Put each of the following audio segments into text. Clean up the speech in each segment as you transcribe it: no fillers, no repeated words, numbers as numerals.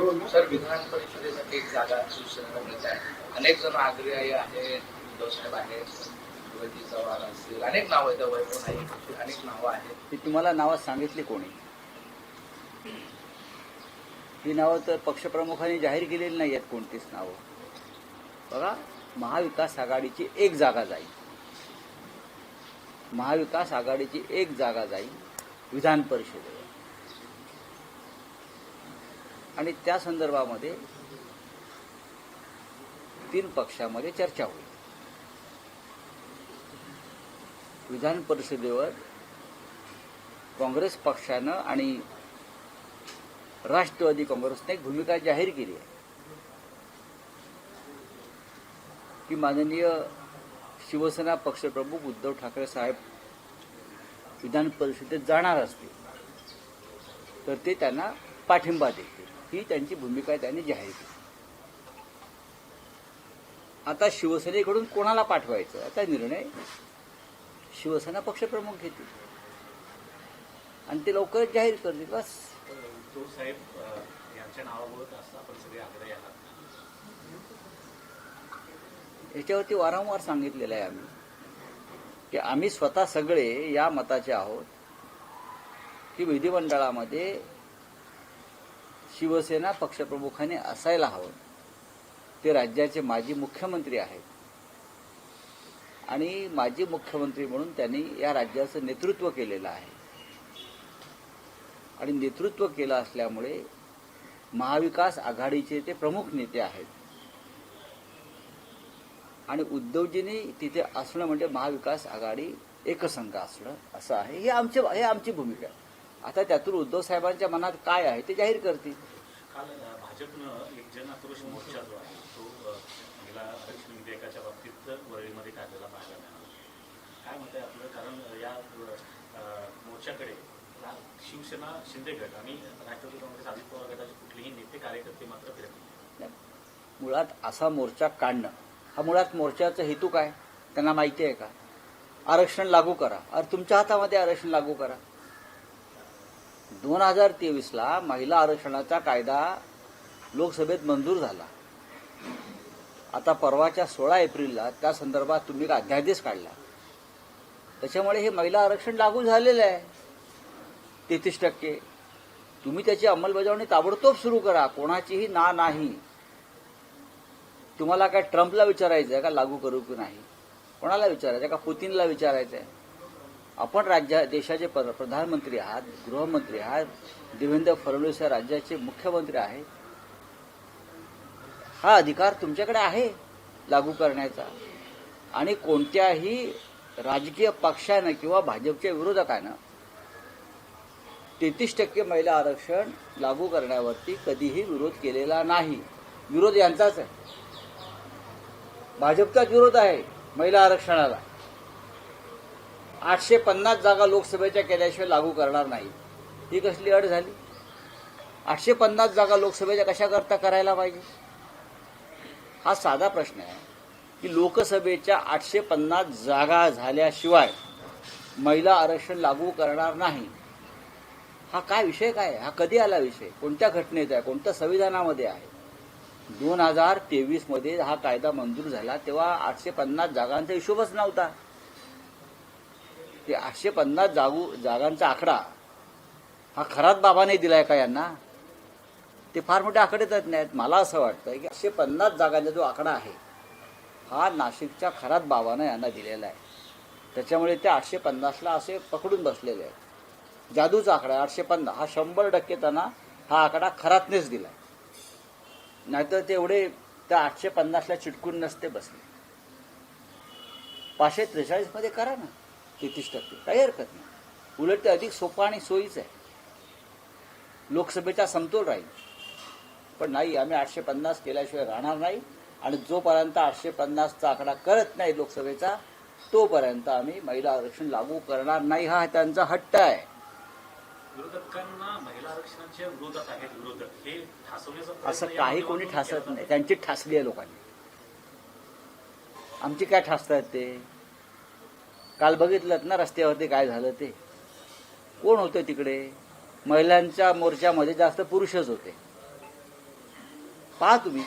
Sir, विधान परिषदेसाठी एक जागा शिवसेनेला मिळत आहे. अनेक जण आग्रही आहेत, उद्धवसाहेब आहेत, वैती चव्हाण असतील, अनेक नावं आहेत, वैभव नाईक, अनेक नावं आहेत. ती तुम्हाला नावं सांगितली कोणी? ही नावं तर पक्षप्रमुखांनी जाहीर केलेली नाही आहेत कोणतीच नावं. बघा, महाविकास आघाडीची एक जागा जाईल, महाविकास आघाडीची एक जागा जाईल विधान परिषदेवर, आणि त्या संदर्भामध्ये 3 पक्षामध्ये चर्चा होईल. विधान परिषदेवर काँग्रेस पक्षानं आणि राष्ट्रवादी काँग्रेसने एक भूमिका जाहीर केली आहे की माननीय शिवसेना पक्षप्रमुख उद्धव ठाकरे साहेब विधान परिषदेत जाणार असतील तर ते त्यांना पाठिंबा देतील, ही त्यांची भूमिका त्यांनी जाहीर केली. आता शिवसेनेकडून कोणाला पाठवायचं याचा निर्णय शिवसेना पक्षप्रमुख घेतील आणि ते लवकरच जाहीर करतील. बस. उद्धव साहेब यांच्या नावावर असं आपण सगळे आग्रही आहात. याच्यावरती वारंवार सांगितलेलं आहे आम्ही की आम्ही स्वतः सगळे या मताचे आहोत की विधिमंडळामध्ये शिवसेना पक्षप्रमुखाने असायला हवं. ते राज्याचे माजी मुख्यमंत्री आहेत आणि माजी मुख्यमंत्री म्हणून त्यांनी या राज्याचं नेतृत्व केलेलं आहे आणि नेतृत्व केलं असल्यामुळे महाविकास आघाडीचे ते प्रमुख नेते आहेत आणि उद्धवजींनी तिथे असणं म्हणजे महाविकास आघाडी एकसंघ असणं असं आहे. हे आमची भूमिका आहे. आता त्यातून उद्धव साहेबांच्या मनात काय आहे ते जाहीर करतील. काल भाजपनं एक जन आक्रोश मोर्चा जो आहे तो महिला आरक्षण विधेयकाच्या बाबतीत वरळीमध्ये काढलेला पाहायला मिळाला. काय मत आहे आपलं? कारण या मोर्चाकडे शिवसेना शिंदे गट आणि राष्ट्रवादी काँग्रेस अजित पवार गटाचे कुठलेही नेते कार्यकर्ते मात्र फिरत नाही. मुळात असा मोर्चा काढणं हा मुळात मोर्चाचा हेतू काय त्यांना माहिती आहे का? आरक्षण लागू करा. अरे तुमच्या हातामध्ये आरक्षण लागू करा. 2023ला महिला आरक्षणाचा कायदा लोकसभेत मंजूर झाला. आता परवाच्या 16 एप्रिलला त्या संदर्भात तुम्ही एक अध्यादेश काढला. त्याच्यामुळे हे महिला आरक्षण लागू झालेलं आहे 33%. तुम्ही त्याची अंमलबजावणी ताबडतोब सुरू करा. कोणाचीही ना नाही. तुम्हाला काय ट्रम्पला विचारायचं आहे का लागू करू की नाही? कोणाला विचारायचं आहे का? पुतीनला विचारायचं आहे? आपण देशाचे प्रधानमंत्री आहात, गृहमंत्री आहात, देवेंद्र फडणवीस या राज्याचे मुख्यमंत्री आहेत. हा अधिकार तुमच्याकडे आहे लागू करण्याचा आणि कोणत्याही राजकीय पक्षानं किंवा भाजपच्या विरोधकानं 33% महिला आरक्षण लागू करण्यावरती कधीही विरोध केलेला नाही. विरोध यांचाच आहे, भाजपचाच विरोध आहे महिला आरक्षणाला. 850 जागा लोकसभेच्या केल्याशिवाय लागू करणार नाही. ही कसली अट झाली? 850 जागा लोकसभेच्या कशा करता करायला पाहिजे? हा साधा प्रश्न आहे की लोकसभेच्या 850 जागा झाल्याशिवाय महिला आरक्षण लागू करणार नाही. हा काय विषय काय आहे? हा कधी आला विषय? कोणत्या घटनेत आहे? कोणत्या संविधानामध्ये आहे? 2023 मध्ये हा कायदा मंजूर झाला तेव्हा 850 जागांचा हिशोबच नव्हता. ते 850 जागांचा आकडा हा खरात बाबाने दिलाय का यांना? ते फार मोठे आकडे देत नाहीत. मला असं वाटतं की 850 जागांचा जो आकडा आहे हा नाशिकच्या खरात बाबानं यांना दिलेला आहे. त्याच्यामुळे ते 850ला असे पकडून बसलेले आहेत. जादूचा आकडा 850 हा 100% त्यांना हा आकडा खरातनेच दिलाय. नाहीतर ते एवढे त्या 850ला चिटकून नसते बसले. 543 मध्ये करा ना 33%, काही हरकत नाही. उलट ते अधिक सोपं आणि सोयीचं आहे. लोकसभेचा समतोल राहील. पण नाही, आम्ही 850 केल्याशिवाय राहणार नाही आणि जोपर्यंत 850चा आकडा करत नाही लोकसभेचा तोपर्यंत आम्ही महिला आरक्षण लागू करणार नाही. हा त्यांचा हट्ट आहे. विरोधकांना महिला आरक्षणाच्या विरोधात आहेत विरोधक हे ठासवण्याचा असं काही कोणी ठासत नाही. त्यांची ठासली आहे लोकांनी. आमची काय ठासतायत ते? काल बघितलं ना रस्त्यावरती काय झालं ते? कोण होते तिकडे? महिलांच्या मोर्चामध्ये जास्त पुरुषच होते. पहा तुम्ही,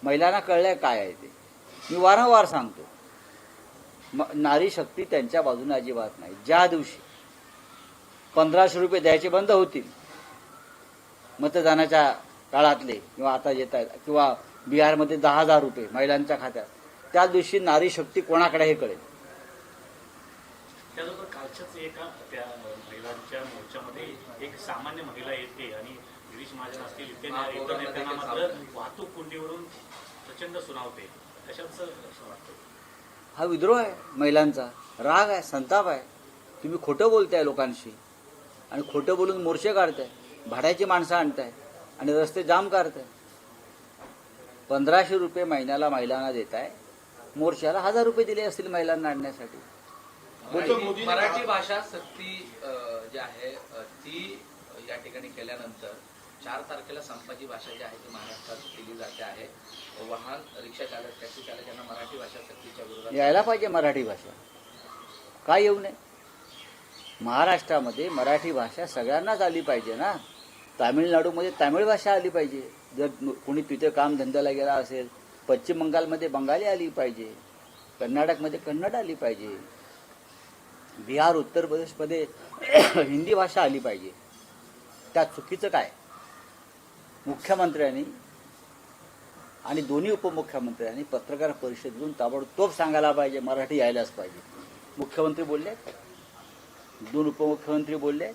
महिलांना कळलंय काय आहे ते. मी वारंवार सांगतो, नारी शक्ती त्यांच्या बाजूने अजिबात नाही. ज्या दिवशी 1500 रुपये द्यायचे बंद होतील मतदानाच्या काळातले, किंवा आता येत आहेत, किंवा बिहारमध्ये 10,000 रुपये महिलांच्या खात्यात, त्या दिवशी नारी शक्ती कोणाकडे हे कळेल. त्याबरोबर कालच्याच एका त्या महिलांच्या मोर्चामध्ये एक सामान्य महिला येते आणि गिरीश महाजन असतील इतर नेत्यांना मात्र वाहतूक कोंडीवरून प्रचंड सुनावते. कशाचं असं वाटतं? हा विद्रोह आहे महिलांचा, राग आहे, संताप आहे. तुम्ही खोटं बोलताय लोकांशी आणि खोटं बोलून मोर्चे काढताय, भाड्याची माणसं आणताय आणि रस्ते जाम करताय. 1500 रुपये महिन्याला महिलांना देताय, मोर्चाला 1000 रुपये दिले असतील महिलांना आणण्यासाठी. मराठी भाषा सक्ती जी आहे ती या ठिकाणी केल्यानंतर 4 तारखेला संपाची भाषा जी आहे ती महाराष्ट्रात केली जाते आहे. वाहन रिक्षा चालक, टॅक्सी चालक यांना मराठी भाषा सक्तीच्या विरोधात यायला पाहिजे मराठी भाषा, काय येऊ नये. महाराष्ट्रामध्ये मराठी भाषा सगळ्यांनाच आली पाहिजे ना. तामिळनाडूमध्ये तामिळ भाषा आली पाहिजे, जर कोणी तिथे कामधंद्याला गेला असेल. पश्चिम बंगालमध्ये बंगाली आली पाहिजे, कर्नाटकमध्ये कन्नड आली पाहिजे, बिहार उत्तर प्रदेशमध्ये हिंदी भाषा आली पाहिजे. त्यात चुकीचं काय? मुख्यमंत्र्यांनी आणि दोन्ही उपमुख्यमंत्र्यांनी पत्रकार परिषदेतून ताबडतोब सांगायला पाहिजे मराठी यायलाच पाहिजे. मुख्यमंत्री बोलले, 2 उपमुख्यमंत्री बोलले,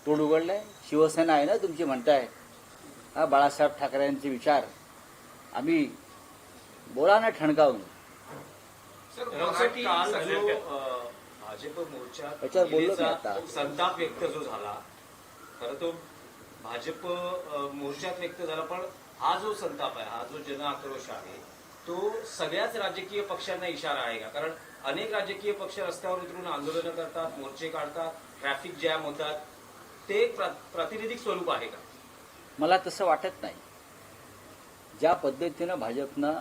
तोंड उघडलंय. शिवसेना आहे ना तुमची म्हणताय, हा बाळासाहेब ठाकरेंचे विचार आम्ही बोला ना ठणकावून. काल जो भाजप मोर्चा याच्यावर बोललो मी आता. संताप व्यक्त जो झाला, खरं तो भाजप मोर्चात व्यक्त झाला, पण हा जो संताप आहे, हा जो जन आक्रोश आहे, तो सगळ्याच राजकीय पक्षांना इशारा आहे का? कारण अनेक राजकीय पक्ष रस्त्यावर उतरून आंदोलनं करतात, मोर्चे काढतात, ट्रॅफिक जॅम होतात. ते प्रातिनिधिक स्वरूप आहे का? मला तसं वाटत नाही. ज्या पद्धतीनं भाजपनं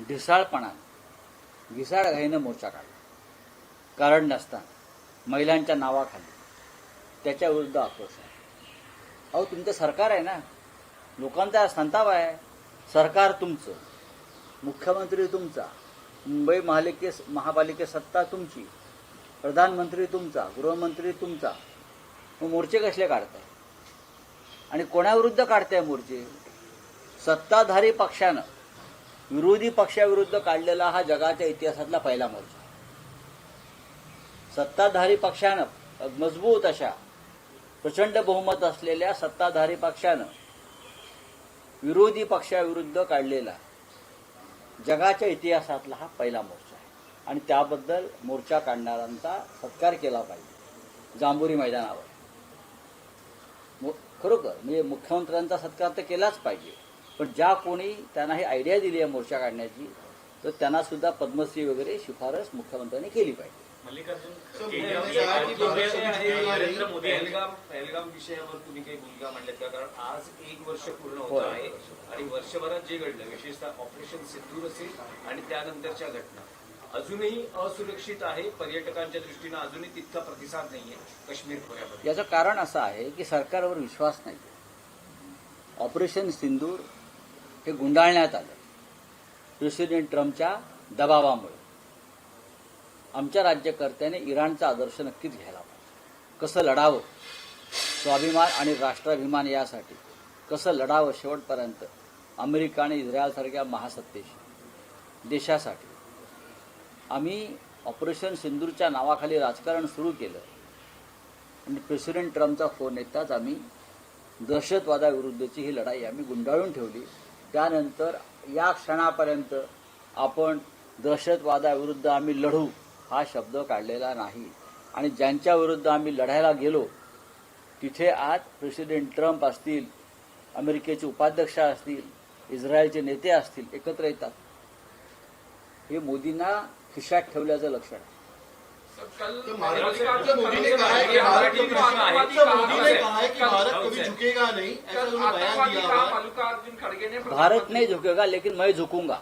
ढिसाळपणानं घिसाळघाईनं मोर्चा काढला, कारण नसताना महिलांच्या नावाखाली, त्याच्या विरुद्ध आक्रोश आहे. अहो तुमचं सरकार आहे ना, लोकांचा संताप आहे. सरकार तुमचं, मुख्यमंत्री तुमचा, मुंबई महापालिकेत सत्ता तुमची, प्रधानमंत्री तुमचा, गृहमंत्री तुमचा. मग मोर्चे कसले काढताय आणि कोणाविरुद्ध काढताय मोर्चे? सत्ताधारी पक्षानं विरोधी पक्षाविरुद्ध काढलेला हा जगाच्या इतिहासातला पहिला मोर्चा. सत्ताधारी पक्षानं, मजबूत अशा प्रचंड बहुमत असलेल्या सत्ताधारी पक्षानं विरोधी पक्षाविरुद्ध काढलेला जगाच्या इतिहासातला हा पहिला मोर्चा आहे. आणि त्याबद्दल मोर्चा काढणाऱ्यांचा सत्कार केला पाहिजे जांभुरी मैदानावर. खरोखर म्हणजे मुख्यमंत्र्यांचा सत्कार तर केलाच पाहिजे, पण ज्या कोणी त्यांना ही आयडिया दिली आहे मोर्चा काढण्याची, तर त्यांना सुद्धा पद्मश्री वगैरे शिफारस मुख्यमंत्र्यांनी केली पाहिजे. मल्लिकार्जुन पहलगाम विषयावर तुम्ही काही भूमिका मांडल्यात का? कारण आज 1 वर्ष पूर्ण होत आहे आणि वर्षभरात जे घडलं, विशेषतः ऑपरेशन सिंदूर असेल आणि त्यानंतरच्या घटना, अजूनही असुरक्षित आहे. पर्यटकांच्या दृष्टीनं अजूनही तितका प्रतिसाद नाहीये काश्मीर खोऱ्यामध्ये. याचं कारण असं आहे की सरकारवर विश्वास नाही. ऑपरेशन सिंदूर हे गुंडाळण्यात आलं प्रेसिडेंट ट्रम्पच्या दबावामुळे. आमच्या राज्यकर्त्याने इराणचा आदर्श नक्कीच घ्यायला पाहिजे. कसं लढावं स्वाभिमान आणि राष्ट्राभिमान यासाठी, कसं लढावं शेवटपर्यंत अमेरिका आणि इस्रायलसारख्या महासत्तेशी, देशासाठी. आम्ही ऑपरेशन सिंदूरच्या नावाखाली राजकारण सुरू केलं आणि प्रेसिडेंट ट्रम्पचा फोन येताच आम्ही दहशतवादाविरुद्धची ही लढाई आम्ही गुंडाळून ठेवली. त्यानंतर या क्षणापर्यंत आपण दहशतवादाविरुद्ध आम्ही लढू हा शब्द काढलेला नाही. आणि ज्यांच्या विरुद्ध आम्ही लढायला गेलो तिथे आज प्रेसिडेंट ट्रम्प असतील, अमेरिकेचे उपाध्यक्ष असतील, इस्रायलचे नेते असतील, एकत्र येतात. हे मोदींना खिशात ठेवल्याचं लक्षण आहे. मोदी ने कहा है कि भारत कभी झुकेगा नहीं, ऐसा उन्होंने बयान दिया हुआ है. मल्लिकार्जुन खड़गे ने भारत नहीं झुकेगा लेकिन मैं झुकूंगा.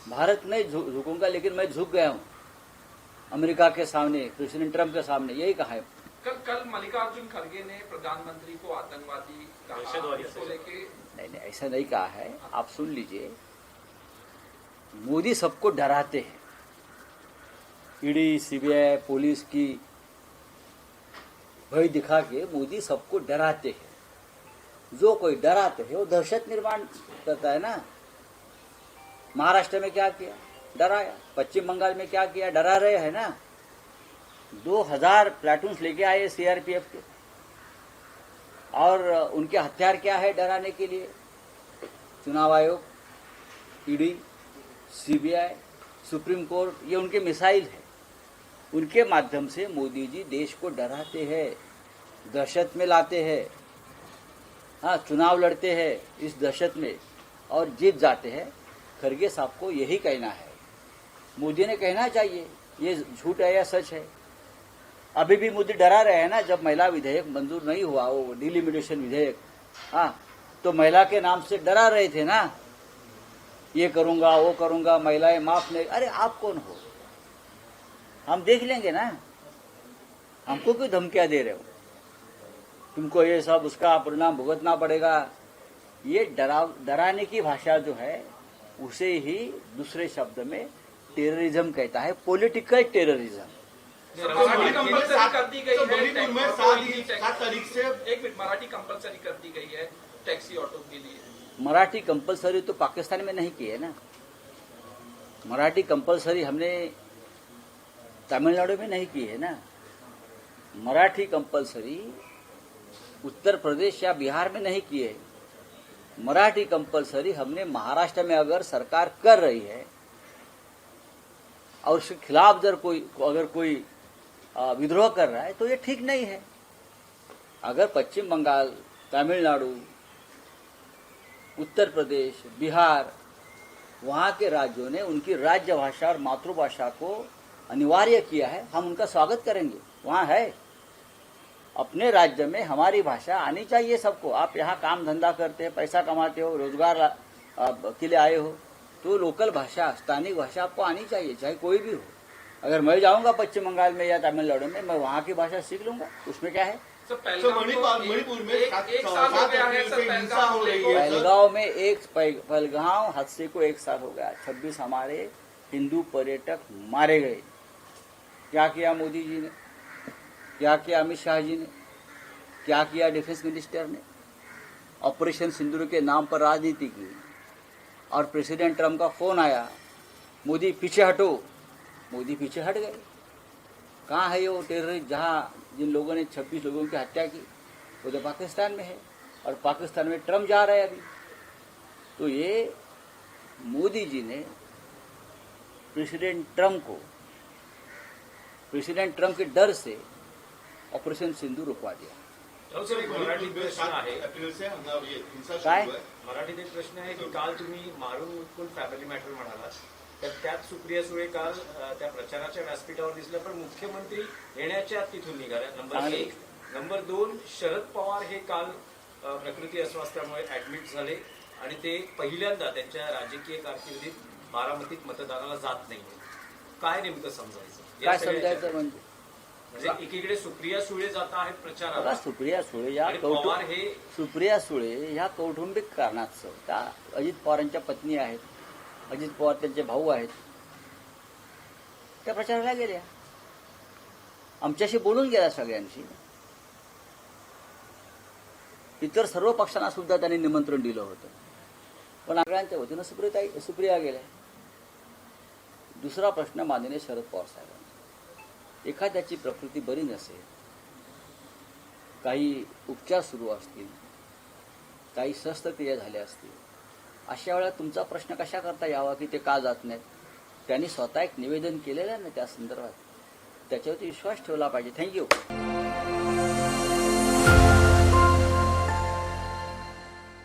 भारत नहीं झुकूंगा लेकिन मैं झुक गया हूं अमेरिका के सामने, प्रेसिडेंट ट्रम्प के सामने, यही कहा है कल मल्लिकार्जुन खड़गे ने प्रधानमंत्री को आतंकवादी कहा, दहशतवादी उसको लेके नहीं ऐसा नहीं कहा है। आप सुन लीजिए, मोदी सबको डराते हैं। ईडी सीबीआई पुलिस की भय दिखा के मोदी सबको डराते हैं। जो कोई डराते है वो दहशत निर्माण करता है ना। महाराष्ट्र में क्या किया, डराया। पश्चिम बंगाल में क्या किया, डरा रहे हैं ना। 2000 प्लाटून्स लेके आए सीआरपीएफ के, और उनके हथियार क्या है डराने के लिए? चुनाव आयोग, ईडी, सीबीआई, सुप्रीम कोर्ट, ये उनके मिसाइल है। उनके माध्यम से मोदी जी देश को डराते हैं, दहशत में लाते हैं। हाँ, चुनाव लड़ते हैं इस दहशत में और जीत जाते हैं। खड़गे साहब को यही कहना है, मोदी ने कहना चाहिए ये झूठ है या सच है। अभी भी मोदी डरा रहे हैं ना। जब महिला विधेयक मंजूर नहीं हुआ, वो डिलिमिटेशन विधेयक, हाँ, तो महिला के नाम से डरा रहे थे ना। ये करूंगा वो करूंगा, महिलाएं माफ नहीं। अरे आप कौन हो? हम देख लेंगे ना। हमको क्यों धमकियां दे रहे हो? तुमको ये सब उसका परिणाम भुगतना पड़ेगा। ये डराने की भाषा जो है उसे ही दूसरे शब्द में टेररिज्म कहता है, पॉलिटिकल टेररिज्म। मराठी कंपल्सरी कर दी गई है, मणिपुर में 7 तारीख से एक मिनट, मराठी कंपल्सरी कर दी गई है टैक्सी ऑटो के लिए। मराठी कंपलसरी तो पाकिस्तान में नहीं की है ना। मराठी कंपलसरी हमने तमिलनाडु में नहीं की है ना। मराठी कंपलसरी उत्तर प्रदेश या बिहार में नहीं की है। मराठी कंपलसरी हमने महाराष्ट्र में अगर सरकार कर रही है और उसके खिलाफ अगर कोई विद्रोह कर रहा है तो ये ठीक नहीं है। अगर पश्चिम बंगाल, तमिलनाडु, उत्तर प्रदेश, बिहार, वहां के राज्यों ने उनकी राज्य भाषा और मातृभाषा को अनिवार्य किया है, हम उनका स्वागत करेंगे। वहां है, अपने राज्य में हमारी भाषा आनी चाहिए सबको। आप यहाँ काम धंधा करते हैं, पैसा कमाते हो, रोजगार के लिए आए हो, तो लोकल भाषा, स्थानिक भाषा आपको आनी चाहिए, चाहे कोई भी हो। अगर मैं जाऊंगा पश्चिम बंगाल में या तमिलनाडु में, मैं वहां की भाषा सीख लूंगा, उसमें क्या है? मणिपुर में एक साल हो गया है सर, हिंसा हो रही है। पहलगांव हादसे को 1 साल हो गया। 26 हमारे हिंदू पर्यटक मारे गए। क्या किया मोदी जी ने, क्या किया अमित शाह जी ने, क्या किया डिफेंस मिनिस्टर ने? ऑपरेशन सिंदूर के नाम पर राजनीति की। और प्रेसिडेंट ट्रम्प का फोन आया, मोदी पीछे हटो। मोदी पीछे हट गए। कहाँ है वो टेररिस्ट जहाँ जिन लोगों ने 26 लोगों की हत्या की? वो तो पाकिस्तान में है, और पाकिस्तान में ट्रम्प जा रहे हैं अभी। तो ये मोदी जी ने प्रेसिडेंट ट्रम्प के डर से ऑपरेशन सिंधू रुकवा दिया। मराठीत प्रश्न आहे अप्रैल से हिंसा काय? शुरू है। मराठीत एक प्रश्न आहे की काल तुम्ही मारून उठून फॅमिली मॅटर म्हणालात, तर त्यात सुप्रिया सुळे काल त्या प्रचाराच्या व्यासपीठावर दिसल्या, पण मुख्यमंत्री येण्याच्या आत तिथून निघाल्या. नंबर 1. नंबर 2, शरद पवार हे काल प्रकृती अस्वास्थ्यामुळे ऍडमिट झाले आणि ते पहिल्यांदा त्यांच्या राजकीय कारकिर्दीत बारामतीत मतदानाला जात नाहीये. काय नेमकं समजायचं? काय समजायचं म्हणजे एकीकडे सुप्रिया सुळे जात आहेत बघा, प्रचाराला, सुप्रिया सुळे आणि पवार हे ह्या कौटुंबिक कारणास्तव त्या अजित पवारांच्या पत्नी आहेत, अजित पवार त्यांचे भाऊ आहेत, त्या प्रचाराला गेल्या. आमच्याशी बोलून गेल्या सगळ्यांशी. इतर सर्व पक्षांना सुद्धा त्यांनी निमंत्रण दिलं होतं, पण सगळ्यांच्या वतीनं सुप्रिया गेल्या. दुसरा प्रश्न माननीय शरद पवार साहेबांचा, एखाद्याची प्रकृती बरी नसेल, काही उपचार सुरू असतील, काही शस्त्रक्रिया झाल्या असतील, अशा वेळेला तुमचा प्रश्न कशा करता यावा की ते का जात नाहीत? त्यांनी स्वतः एक निवेदन केलेलं आहे ना त्या संदर्भात, त्याच्यावरती विश्वास ठेवला पाहिजे. थँक्यू.